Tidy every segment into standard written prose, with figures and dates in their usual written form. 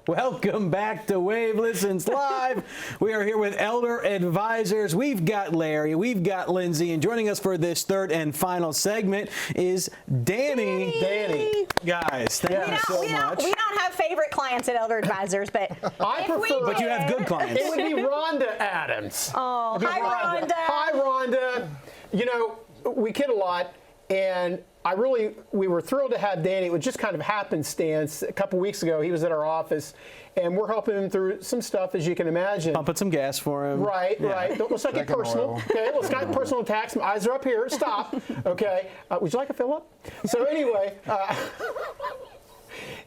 Welcome back to Wave Listens Live. We are here with Elder Advisors. We've got Larry, we've got Lindsay, and joining us for this third and final segment is Danny. Danny. Guys, thank you so much. We don't have favorite clients at Elder Advisors, but but you have good clients. It would be Rhonda Adams. Oh, hi, Rhonda. Hi, Rhonda. You know, we kid a lot, and we were thrilled to have Danny. It was just kind of happenstance. A couple weeks ago, he was at our office, and we're helping him through some stuff, as you can imagine. Pumping some gas for him. Right. Let's not get personal. Okay, let's not get personal attacks. My eyes are up here. Stop. Okay. Would you like a fill-up? So anyway,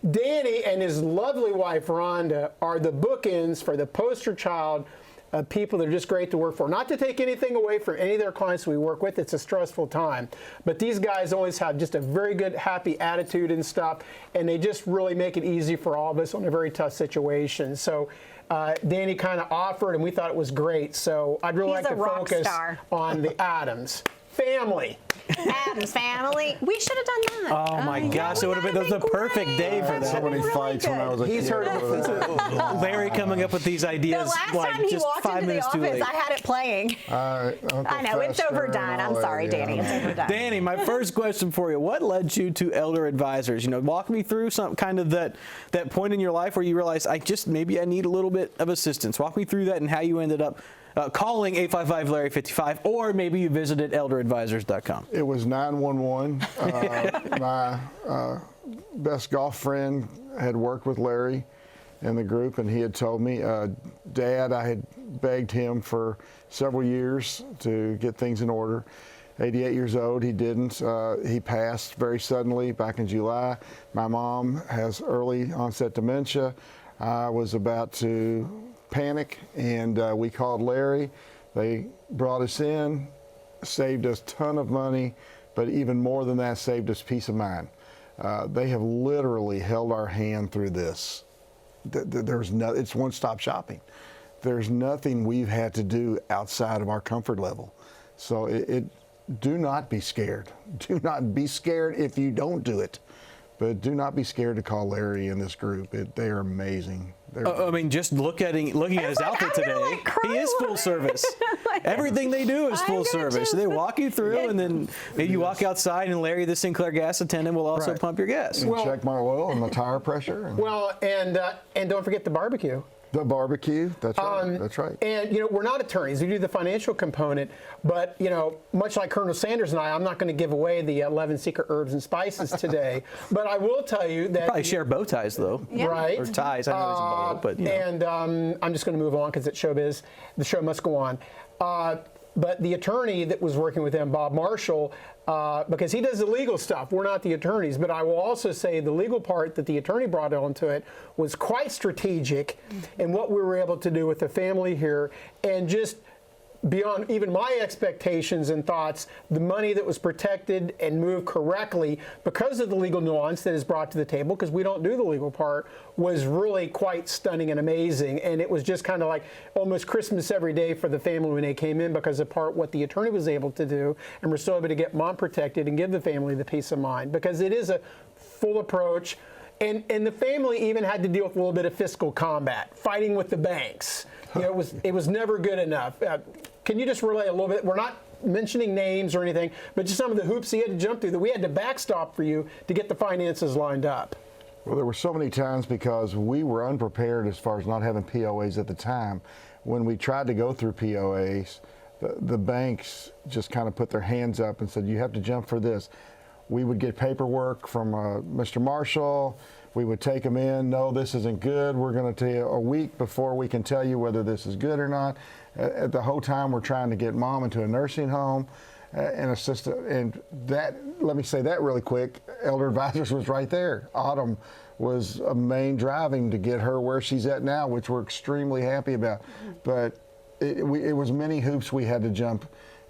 Danny and his lovely wife, Rhonda, are the bookends for the poster child of people that are just great to work for. Not to take anything away from any of their clients we work with. It's a stressful time. But these guys always have just a very good, happy attitude and stuff, and they just really make it easy for all of us on a very tough situation. So Danny kind of offered, and we thought it was great. So I'd really like to focus on the Adams family. Adams family. We should have done that. Oh my gosh, it would have been the perfect day for that. So many fights when I was a kid. He's heard of Larry coming up with these ideas The last time he just walked 5 into the minutes too office, late. I had it playing. I know, it's overdone. I'm sorry, Danny. It's overdone. Danny, my first question for you, what led you to Elder Advisors? You know, walk me through some kind of that point in your life where you realized maybe I need a little bit of assistance. Walk me through that and how you ended up calling 855-LARRY-55, or maybe you visited elderadvisors.com. It was 911. My best golf friend had worked with Larry in the group, and he had told me, Dad, I had begged him for several years to get things in order. 88 years old, he didn't. He passed very suddenly back in July. My mom has early onset dementia. I was about to panic, and we called Larry. They brought us in, saved us a ton of money, but even more than that, saved us peace of mind. They have literally held our hand through this. It's one-stop shopping. There's nothing we've had to do outside of our comfort level. So do not be scared. Do not be scared if you don't do it. But do not be scared to call Larry in this group. They are amazing. I mean, just looking at his outfit today, he is full service. Everything they do is full service. They walk you through, and then maybe you walk outside, and Larry, the Sinclair gas attendant, will also pump your gas. And check my oil and my tire pressure. And don't forget the barbecue. The barbecue, that's right. That's right. And, you know, we're not attorneys. We do the financial component. But, you know, much like Colonel Sanders and I'm not going to give away the 11 secret herbs and spices today. But I will tell you that. Probably share bow ties, though. Yeah. Right. Or ties. I know he's a bow, but, you know. And I'm just going to move on because it's showbiz. The show must go on. But the attorney that was working with him, Bob Marshall, because he does the legal stuff. We're not the attorneys. But I will also say the legal part that the attorney brought onto it was quite strategic in what we were able to do with the family here, and just beyond even my expectations and thoughts, the money that was protected and moved correctly because of the legal nuance that is brought to the table, because we don't do the legal part, was really quite stunning and amazing. And it was just kind of like almost Christmas every day for the family when they came in, because of part what the attorney was able to do, and we're still able to get mom protected and give the family the peace of mind, because it is a full approach. And the family even had to deal with a little bit of fiscal combat, fighting with the banks. You know, it was never good enough. Can you just relay a little bit? We're not mentioning names or anything, but just some of the hoops he had to jump through that we had to backstop for you to get the finances lined up. Well, there were so many times because we were unprepared as far as not having POAs at the time. When we tried to go through POAs, the banks just kind of put their hands up and said, you have to jump for this. We would get paperwork from Mr. Marshall. We would take them in. No, this isn't good. We're going to tell you a week before we can tell you whether this is good or not. At the whole time, we're trying to get mom into a nursing home and assist. And that, let me say that really quick. Elder Advisors was right there. Autumn was a main driving to get her where she's at now, which we're extremely happy about. But it was many hoops we had to jump.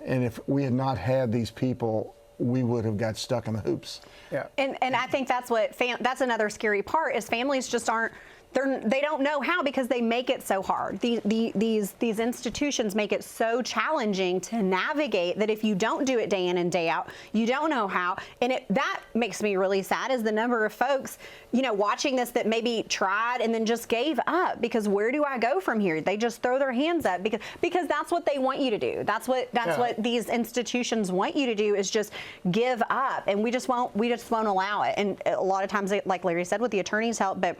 And if we had not had these people, we would have got stuck in the hoops. Yeah. And I think that's what that's another scary part is families just aren't they don't know how because they make it so hard. These institutions make it so challenging to navigate that if you don't do it day in and day out, you don't know how. And that makes me really sad is the number of folks, watching this that maybe tried and then just gave up because where do I go from here? They just throw their hands up because that's what they want you to do. That's what these institutions want you to do is just give up, and we just won't allow it. And a lot of times, like Larry said, with the attorney's help, but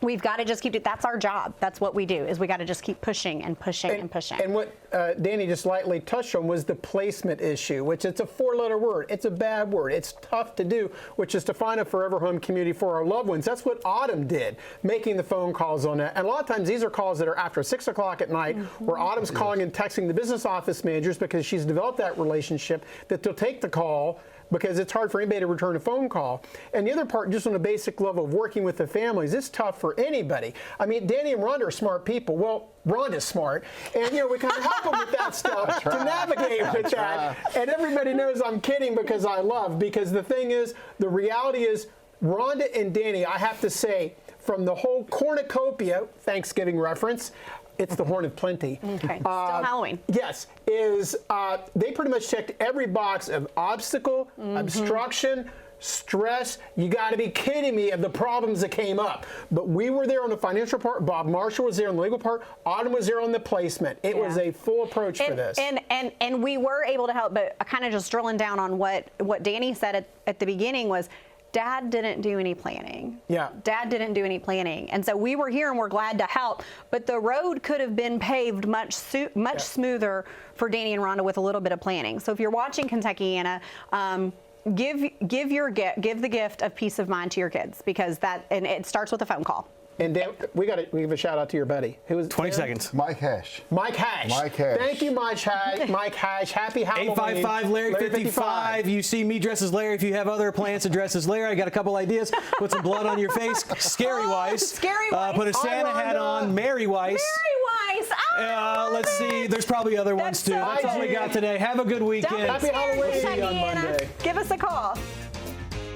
we've got to just keep it. That's our job. That's what we do is we got to just keep pushing and pushing and pushing. And what Danny just lightly touched on was the placement issue, which it's a 4-letter word. It's a bad word. It's tough to do, which is to find a forever home community for our loved ones. That's what Autumn did, making the phone calls on that. And a lot of times these are calls that are after 6 o'clock at night where Autumn's calling and texting the business office managers because she's developed that relationship that they'll take the call because it's hard for anybody to return a phone call. And the other part, just on a basic level of working with the families, it's tough for anybody. I mean, Danny and Rhonda are smart people. Well, Rhonda's smart. And, we kind of help them with that stuff to navigate with that. And everybody knows I'm kidding because the thing is, the reality is, Rhonda and Danny, I have to say, from the whole cornucopia, Thanksgiving reference, it's the Horn of Plenty. Okay. Still Halloween. Yes, they pretty much checked every box of obstacle, obstruction, stress. You got to be kidding me of the problems that came up. But we were there on the financial part. Bob Marshall was there on the legal part. Autumn was there on the placement. It was a full approach for this. And we were able to help, but kind of just drilling down on what Danny said at the beginning was, Dad didn't do any planning. Yeah. Dad didn't do any planning. And so we were here and we're glad to help, but the road could have been paved much smoother for Danny and Rhonda with a little bit of planning. So if you're watching Kentuckiana, give the gift of peace of mind to your kids because it starts with a phone call. And Dan, we got to give a shout out to your buddy. Who was 20 seconds. Mike Hash. Mike Hash. Mike Hash. Thank you, Mike Hash. Mike Hash. Happy Halloween. 855-Larry-55. You see me dressed as Larry. If you have other plans to dress as Larry, I got a couple ideas. Put some blood on your face. Scary Weiss. Scary Weiss. Put a Santa hat on. Mary Weiss. Mary Weiss. Let's see. There's probably other ones too. so That's all we got today. Have a good weekend. Don't be Happy scared, Halloween. Kentuckiana. See you on Monday. Give us a call.